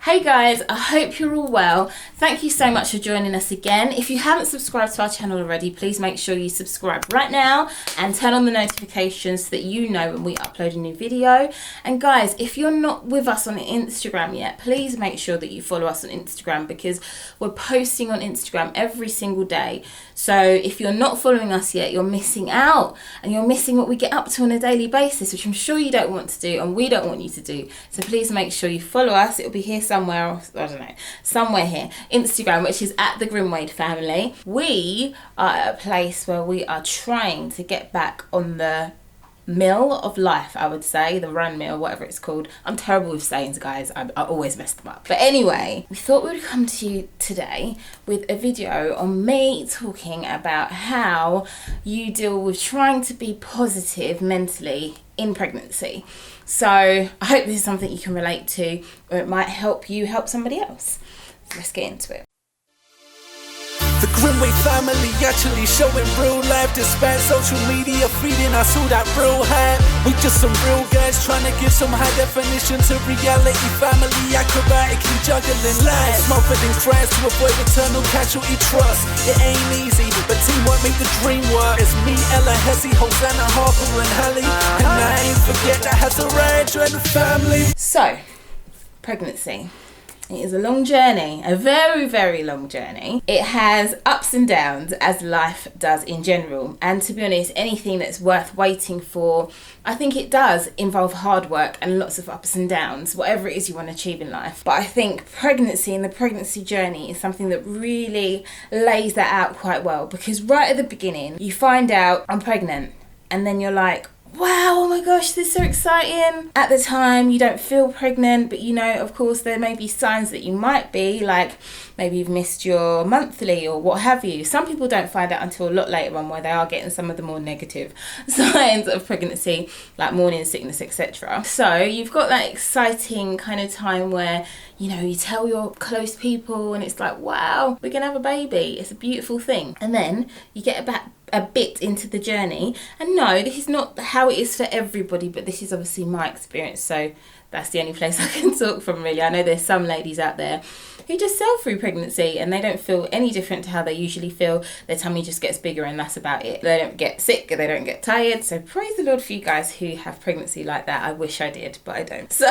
Hey guys, I hope you're all well. Thank you so much for joining us again. If you haven't subscribed to our channel already, please make sure you subscribe right now and turn on the notifications so that you know when we upload a new video. And guys, if you're not with us on Instagram yet, please make sure that you follow us on Instagram because we're posting on Instagram every single day. So if you're not following us yet, you're missing out and you're missing what we get up to on a daily basis, which I'm sure you don't want to do and we don't want you to do. So please make sure you follow us. It'll be here somewhere, I don't know, somewhere here. Instagram, which is at the Grimwade Family. We are at a place where we are trying to get back on the mill of life, I would say, the run mill, whatever it's called. I'm terrible with sayings, guys. I always mess them up. But anyway, we thought we would come to you today with a video on me talking about how you deal with trying to be positive mentally in pregnancy. So I hope this is something you can relate to, or it might help you help somebody else. So let's get into it. The Grimwade family actually showing real life despite social media feeding us all that real hype. We just some real guys trying to give some high definition to reality. Family acrobatically juggling life, smothered in cracks to avoid eternal casualty trust. It ain't easy, but teamwork make the dream work. It's me, Ella, Hesse, Hosanna, Harper and Hallie, and I ain't forget that has a rage and family. So, pregnancy. It is a long journey, a very, very long journey. It has ups and downs, as life does in general. And to be honest, anything that's worth waiting for, I think it does involve hard work and lots of ups and downs, whatever it is you want to achieve in life. But I think pregnancy and the pregnancy journey is something that really lays that out quite well. Because right at the beginning, you find out I'm pregnant and then you're like, wow, oh my gosh, this is so exciting. At the time, you don't feel pregnant, but you know, of course, there may be signs that you might be, like maybe you've missed your monthly or what have you. Some people don't find out until a lot later on where they are getting some of the more negative signs of pregnancy, like morning sickness, etc. So you've got that exciting kind of time where, you know, you tell your close people and it's like, wow, we're going to have a baby. It's a beautiful thing. And then you get a bit into the journey, and no, this is not how it is for everybody, but this is obviously my experience, so that's the only place I can talk from, really. I know there's some ladies out there who just sail through pregnancy and they don't feel any different to how they usually feel. Their tummy just gets bigger and that's about it. They don't get sick, they don't get tired. So praise the Lord for you guys who have pregnancy like that. I wish I did, but I don't. So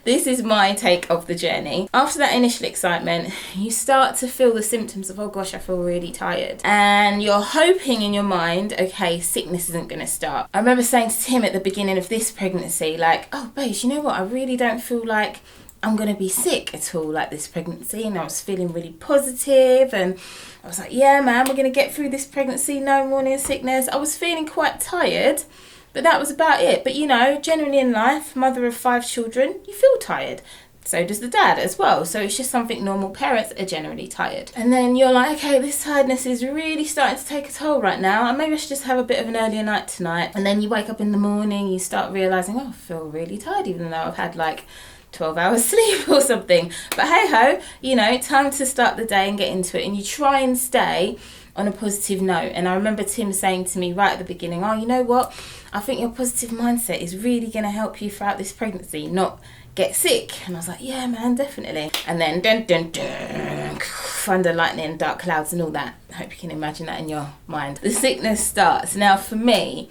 this is my take of the journey. After that initial excitement, you start to feel the symptoms of, oh gosh, I feel really tired. And you're hoping in your mind, okay, sickness isn't going to start. I remember saying to Tim at the beginning of this pregnancy, like, oh babes, you know what? I really don't feel like I'm going to be sick at all like this pregnancy. And I was feeling really positive and I was like, yeah man, we're going to get through this pregnancy, no morning sickness. I was feeling quite tired, but that was about it. But you know, generally in life, mother of 5 children, you feel tired. So does the dad as well. So it's just something normal. Parents are generally tired. And then you're like, okay, this tiredness is really starting to take a toll right now. And maybe I should just have a bit of an earlier night tonight. And then you wake up in the morning, you start realising, oh, I feel really tired, even though I've had like 12 hours sleep or something. But hey ho, you know, time to start the day and get into it. And you try and stay on a positive note. And I remember Tim saying to me right at the beginning, oh, you know what? I think your positive mindset is really going to help you throughout this pregnancy, not get sick. And I was like, yeah man, definitely. And then dun dun dun, thunder, lightning, dark clouds and all that. I hope you can imagine that in your mind. The sickness starts. Now for me,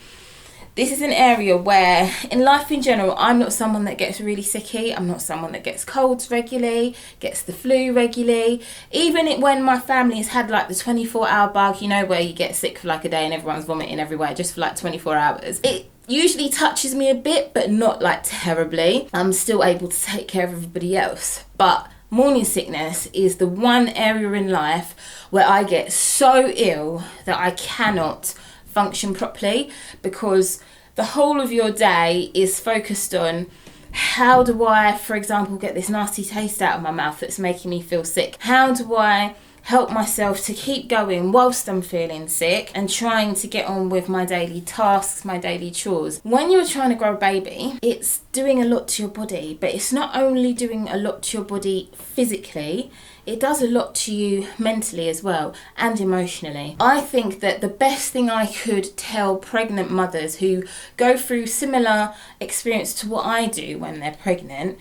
this is an area where in life in general, I'm not someone that gets really sicky. I'm not someone that gets colds regularly, gets the flu regularly. Even when my family has had like the 24-hour bug, you know, where you get sick for like a day and everyone's vomiting everywhere just for like 24 hours. It usually touches me a bit, but not like terribly. I'm still able to take care of everybody else. But morning sickness is the one area in life where I get so ill that I cannot function properly, because the whole of your day is focused on how do I, for example, get this nasty taste out of my mouth that's making me feel sick? How do I help myself to keep going whilst I'm feeling sick and trying to get on with my daily tasks, my daily chores? When you're trying to grow a baby, it's doing a lot to your body, but it's not only doing a lot to your body physically, it does a lot to you mentally as well and emotionally. I think that the best thing I could tell pregnant mothers who go through similar experience to what I do when they're pregnant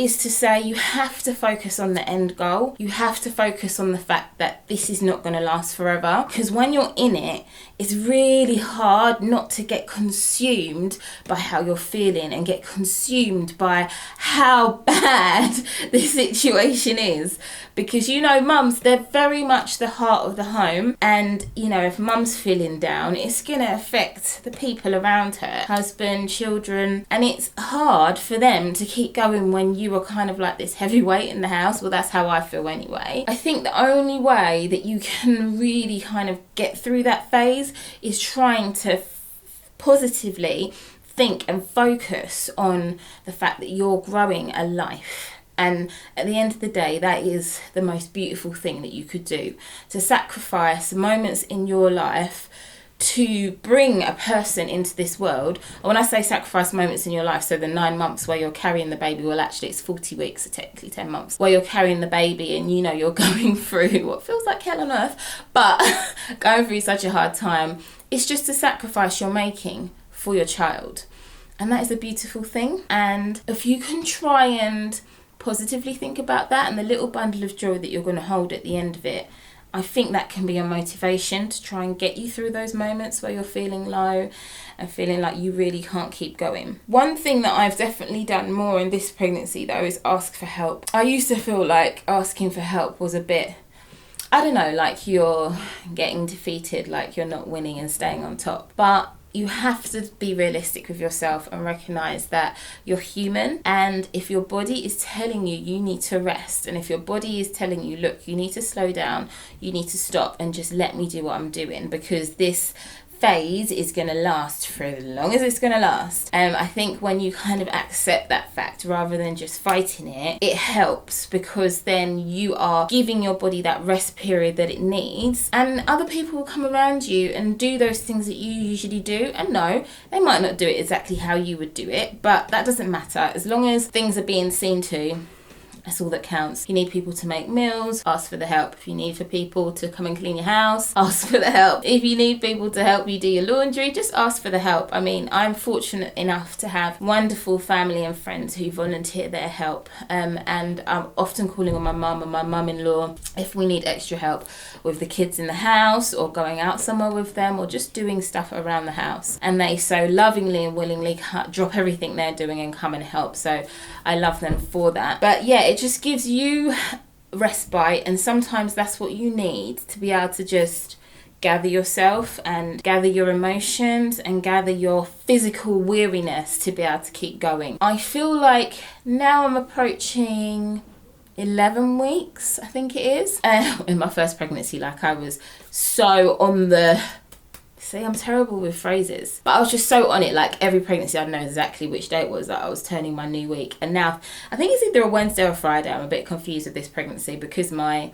is to say you have to focus on the end goal. You have to focus on the fact that this is not going to last forever, because when you're in it, it's really hard not to get consumed by how you're feeling and get consumed by how bad the situation is. Because, you know, mums, they're very much the heart of the home. And, you know, if mum's feeling down, it's going to affect the people around her, husband, children. And it's hard for them to keep going when you are kind of like this heavyweight in the house. Well, that's how I feel anyway. I think the only way that you can really kind of get through that phase is trying to positively think and focus on the fact that you're growing a life. And at the end of the day, that is the most beautiful thing that you could do, to sacrifice moments in your life to bring a person into this world. And when I say sacrifice moments in your life, so the 9 months where you're carrying the baby, well, actually it's 40 weeks, so technically 10 months, where you're carrying the baby and, you know, you're going through what feels like hell on earth, but going through such a hard time, it's just a sacrifice you're making for your child. And that is a beautiful thing. And if you can try and positively think about that and the little bundle of joy that you're going to hold at the end of it, I think that can be a motivation to try and get you through those moments where you're feeling low and feeling like you really can't keep going. One thing that I've definitely done more in this pregnancy though is ask for help. I used to feel like asking for help was a bit, I don't know, like you're getting defeated, like you're not winning and staying on top. But you have to be realistic with yourself and recognise that you're human, and if your body is telling you you need to rest, and if your body is telling you, look, you need to slow down, you need to stop and just let me do what I'm doing, because this phase is going to last for as long as it's going to last. I think when you kind of accept that fact rather than just fighting it, it helps, because then you are giving your body that rest period that it needs, and other people will come around you and do those things that you usually do. And no, they might not do it exactly how you would do it, but that doesn't matter. As long as things are being seen to, that's all that counts. If you need people to make meals, ask for the help. If you need for people to come and clean your house, ask for the help. If you need people to help you do your laundry, just ask for the help. I mean, I'm fortunate enough to have wonderful family and friends who volunteer their help. And I'm often calling on my mum and my mum-in-law if we need extra help with the kids in the house or going out somewhere with them or just doing stuff around the house. And they so lovingly and willingly drop everything they're doing and come and help. So I love them for that. But yeah, it just gives you respite, and sometimes that's what you need to be able to just gather yourself and gather your emotions and gather your physical weariness to be able to keep going. I feel like now I'm approaching 11 weeks, I think it is. In my first pregnancy, like I was so on the... See, I'm terrible with phrases, but I was just so on it. Like every pregnancy, I'd know exactly which day it was that I was turning my new week. And now I think it's either a Wednesday or Friday. I'm a bit confused with this pregnancy because my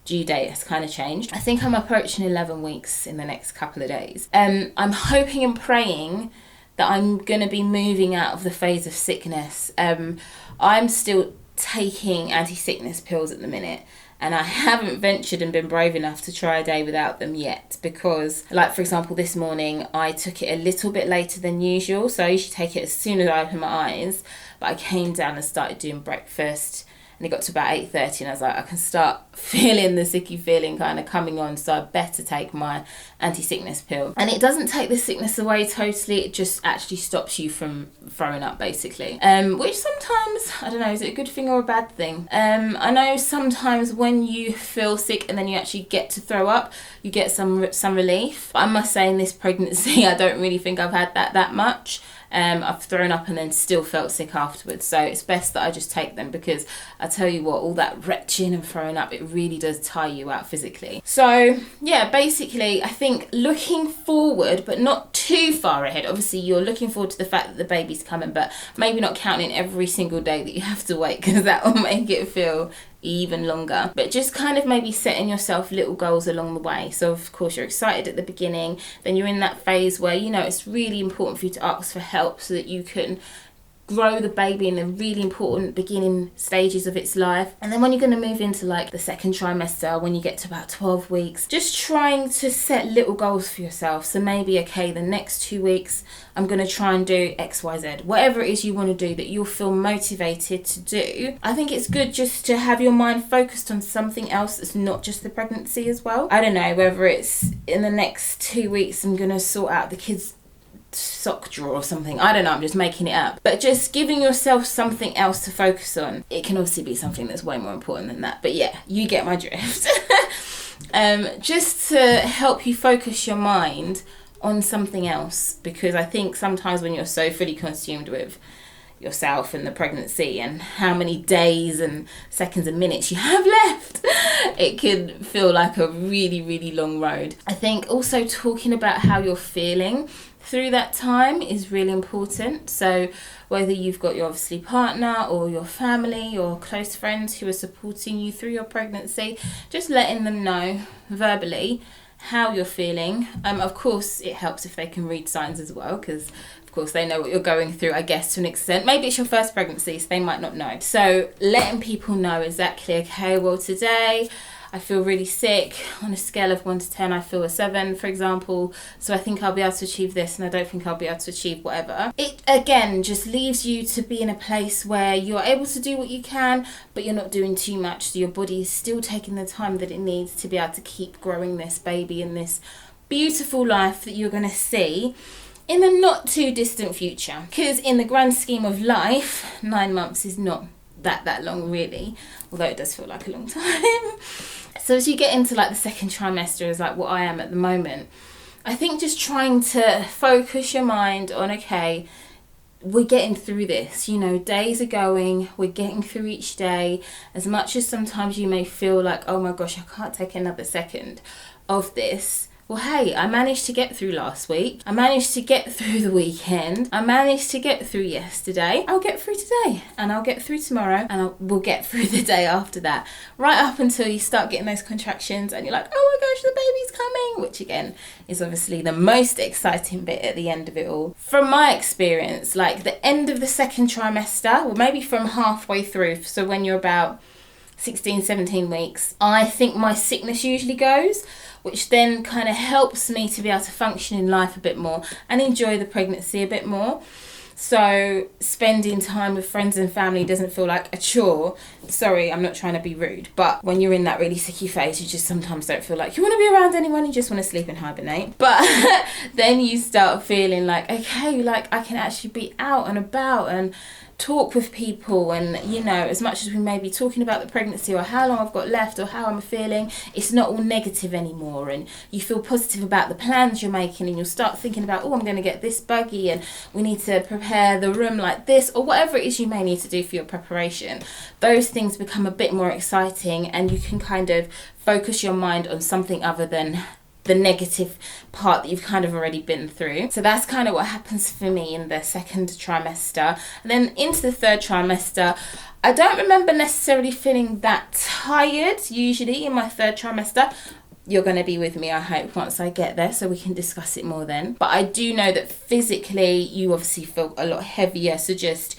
due date has kind of changed. I think I'm approaching 11 weeks in the next couple of days. I'm hoping and praying that I'm going to be moving out of the phase of sickness. I'm still taking anti-sickness pills at the minute, and I haven't ventured and been brave enough to try a day without them yet, because, like, for example, this morning I took it a little bit later than usual. So I usually take it as soon as I open my eyes, but I came down and started doing breakfast, and it got to about 8:30, and I was like, I can start feeling the sicky feeling kind of coming on, so I better take my anti-sickness pill. And it doesn't take the sickness away totally, it just actually stops you from throwing up, basically. Which sometimes, I don't know, is it a good thing or a bad thing? I know sometimes when you feel sick and then you actually get to throw up, you get some relief. But I must say in this pregnancy, I don't really think I've had that much. I've thrown up and then still felt sick afterwards, so it's best that I just take them, because I tell you what, all that retching and throwing up, it really does tire you out physically. So yeah, basically I think looking forward, but not too far ahead. Obviously you're looking forward to the fact that the baby's coming, but maybe not counting every single day that you have to wait, because that will make it feel even longer. But just kind of maybe setting yourself little goals along the way. So of course you're excited at the beginning, then you're in that phase where, you know, it's really important for you to ask for help so that you can grow the baby in the really important beginning stages of its life. And then when you're going to move into like the second trimester, when you get to about 12 weeks, just trying to set little goals for yourself. So maybe, okay, the next 2 weeks I'm going to try and do XYZ, whatever it is you want to do that you'll feel motivated to do. I think it's good just to have your mind focused on something else that's not just the pregnancy as well. I don't know, whether it's in the next 2 weeks I'm going to sort out the kids' sock drawer or something. I don't know, I'm just making it up. But just giving yourself something else to focus on. It can obviously be something that's way more important than that. But yeah, you get my drift. Just to help you focus your mind on something else, because I think sometimes when you're so fully consumed with yourself and the pregnancy and how many days and seconds and minutes you have left, it can feel like a really, really long road. I think also talking about how you're feeling through that time is really important. So whether you've got your obviously partner or your family or close friends who are supporting you through your pregnancy, just letting them know verbally how you're feeling. Of course it helps if they can read signs as well, because of course they know what you're going through, I guess, to an extent. Maybe it's your first pregnancy, so they might not know. So letting people know exactly, okay, well today I feel really sick. On a scale of 1 to 10, I feel a 7, for example. So I think I'll be able to achieve this, and I don't think I'll be able to achieve whatever. It, again, just leaves you to be in a place where you're able to do what you can, but you're not doing too much. So your body is still taking the time that it needs to be able to keep growing this baby in this beautiful life that you're going to see in the not too distant future. Because in the grand scheme of life, 9 months is not that long really, although it does feel like a long time. So as you get into like the second trimester, is like what I am at the moment, I think just trying to focus your mind on, okay, we're getting through this, you know, days are going, we're getting through each day. As much as sometimes you may feel like, oh my gosh, I can't take another second of this. Well, hey, I managed to get through last week. I managed to get through the weekend. I managed to get through yesterday. I'll get through today, and I'll get through tomorrow, and we'll get through the day after that. Right up until you start getting those contractions and you're like, oh my gosh, the baby's coming, which again is obviously the most exciting bit at the end of it all. From my experience, like the end of the second trimester, or maybe from halfway through, so when you're about 16, 17 weeks, I think my sickness usually goes, which then kind of helps me to be able to function in life a bit more and enjoy the pregnancy a bit more. So spending time with friends and family doesn't feel like a chore. Sorry, I'm not trying to be rude, but when you're in that really sicky phase, you just sometimes don't feel like you want to be around anyone, you just want to sleep and hibernate. But then you start feeling like, okay, like I can actually be out and about and talk with people, and you know, as much as we may be talking about the pregnancy or how long I've got left or how I'm feeling, it's not all negative anymore, and you feel positive about the plans you're making, and you'll start thinking about, oh, I'm going to get this buggy and we need to prepare the room like this, or whatever it is you may need to do for your preparation. Those things become a bit more exciting, and you can kind of focus your mind on something other than the negative part that you've kind of already been through. So that's kind of what happens for me in the second trimester. And then into the third trimester, I don't remember necessarily feeling that tired usually in my third trimester. You're going to be with me, I hope, once I get there, so we can discuss it more then. But I do know that physically you obviously feel a lot heavier, so just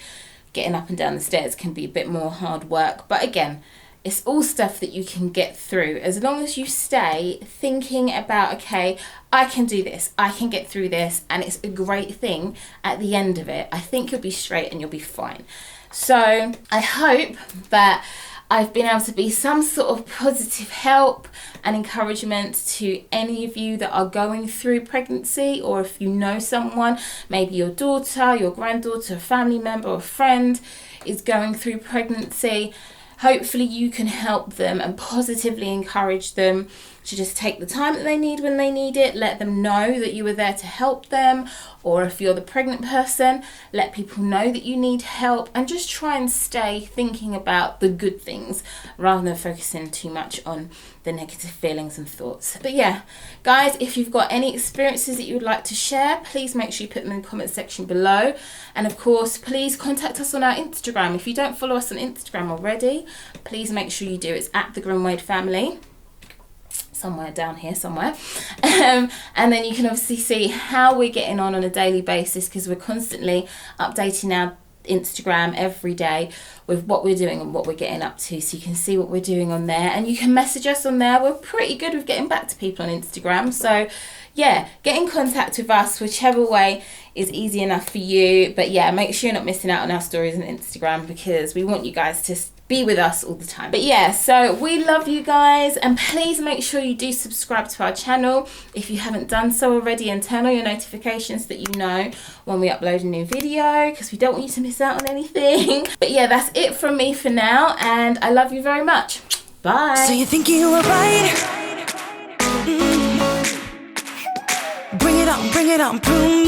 getting up and down the stairs can be a bit more hard work. But again, it's all stuff that you can get through as long as you stay thinking about, okay, I can do this, I can get through this, and it's a great thing at the end of it. I think you'll be straight and you'll be fine. So I hope that I've been able to be some sort of positive help and encouragement to any of you that are going through pregnancy, or if you know someone, maybe your daughter, your granddaughter, a family member or friend is going through pregnancy. Hopefully you can help them and positively encourage them to just take the time that they need when they need it. Let them know that you were there to help them. Or if you're the pregnant person, let people know that you need help, and just try and stay thinking about the good things rather than focusing too much on the negative feelings and thoughts. But yeah, guys, if you've got any experiences that you would like to share, please make sure you put them in the comment section below. And of course, please contact us on our Instagram. If you don't follow us on Instagram already, please make sure you do. It's at the Grimwade Family. Somewhere down here somewhere. And then you can obviously see how we're getting on a daily basis, because we're constantly updating our Instagram every day with what we're doing and what we're getting up to, so you can see what we're doing on there, and you can message us on there. We're pretty good with getting back to people on Instagram, so yeah, get in contact with us whichever way is easy enough for you. But yeah, make sure you're not missing out on our stories on Instagram, because we want you guys to be with us all the time. But yeah, so we love you guys, and please make sure you do subscribe to our channel if you haven't done so already, and turn on your notifications so that you know when we upload a new video, because we don't want you to miss out on anything. But yeah, that's it from me for now, and I love you very much. Bye. So you think you were right? Bring it on, prove